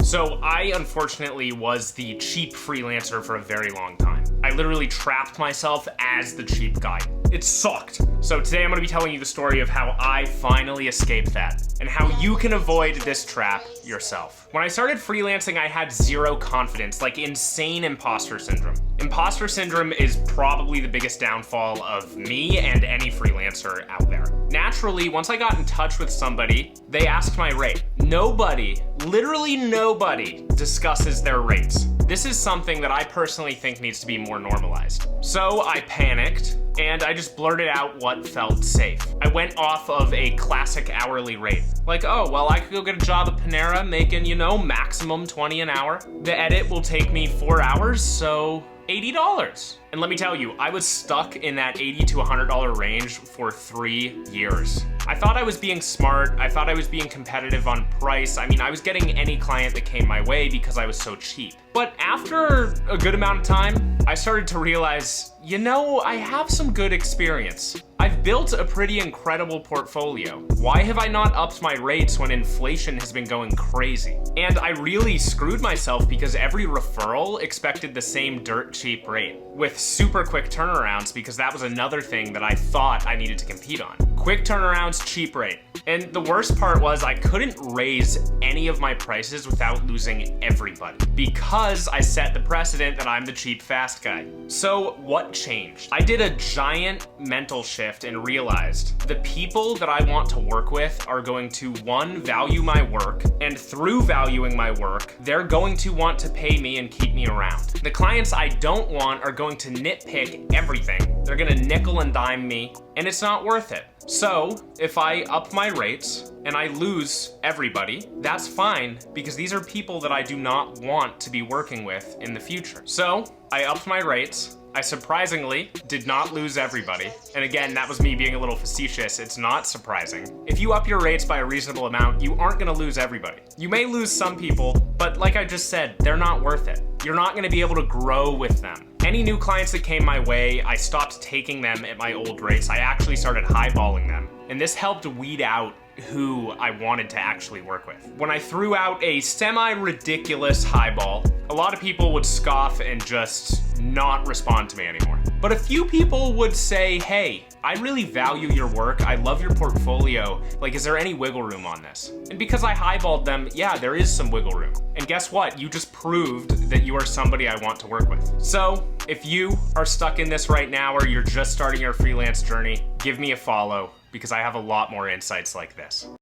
So I unfortunately was the cheap freelancer for a very long time. I literally trapped myself as the cheap guy. It sucked. So today I'm gonna be telling you the story of how I finally escaped that and how you can avoid this trap yourself. When I started freelancing, I had zero confidence, like insane imposter syndrome. Imposter syndrome is probably the biggest downfall of me and any freelancer out there. Naturally, once I got in touch with somebody, they asked my rate. Nobody, literally nobody, discusses their rates. This is something that I personally think needs to be more normalized. So I panicked and I just blurted out what felt safe. I went off of a classic hourly rate. Like, oh, well, I could go get a job at Panera making, maximum 20 an hour. The edit will take me 4 hours, so $80. And let me tell you, I was stuck in that $80 to $100 range for 3 years. I thought I was being smart. I thought I was being competitive on price. I mean, I was getting any client that came my way because I was so cheap. But after a good amount of time, I started to realize, I have some good experience. I've built a pretty incredible portfolio. Why have I not upped my rates when inflation has been going crazy? And I really screwed myself because every referral expected the same dirt cheap rate with super quick turnarounds, because that was another thing that I thought I needed to compete on. Quick turnarounds, cheap rate. And the worst part was I couldn't raise any of my prices without losing everybody because I set the precedent that I'm the cheap fast guy. So what changed? I did a giant mental shift and realized the people that I want to work with are going to, one, value my work, and through valuing my work, they're going to want to pay me and keep me around. The clients I don't want are going to nitpick everything. They're gonna nickel and dime me, and it's not worth it. So if I up my rates and I lose everybody, that's fine, because these are people that I do not want to be working with in the future. So I upped my rates. I surprisingly did not lose everybody. And again, that was me being a little facetious. It's not surprising. If you up your rates by a reasonable amount, you aren't gonna lose everybody. You may lose some people, but like I just said, they're not worth it. You're not gonna be able to grow with them. Any new clients that came my way, I stopped taking them at my old rates. I actually started highballing them. And this helped weed out who I wanted to actually work with. When I threw out a semi-ridiculous highball, a lot of people would scoff and just not respond to me anymore. But a few people would say, hey, I really value your work. I love your portfolio. Like, is there any wiggle room on this? And because I highballed them, yeah, there is some wiggle room. And guess what? You just proved that you are somebody I want to work with. So if you are stuck in this right now, or you're just starting your freelance journey, give me a follow, because I have a lot more insights like this.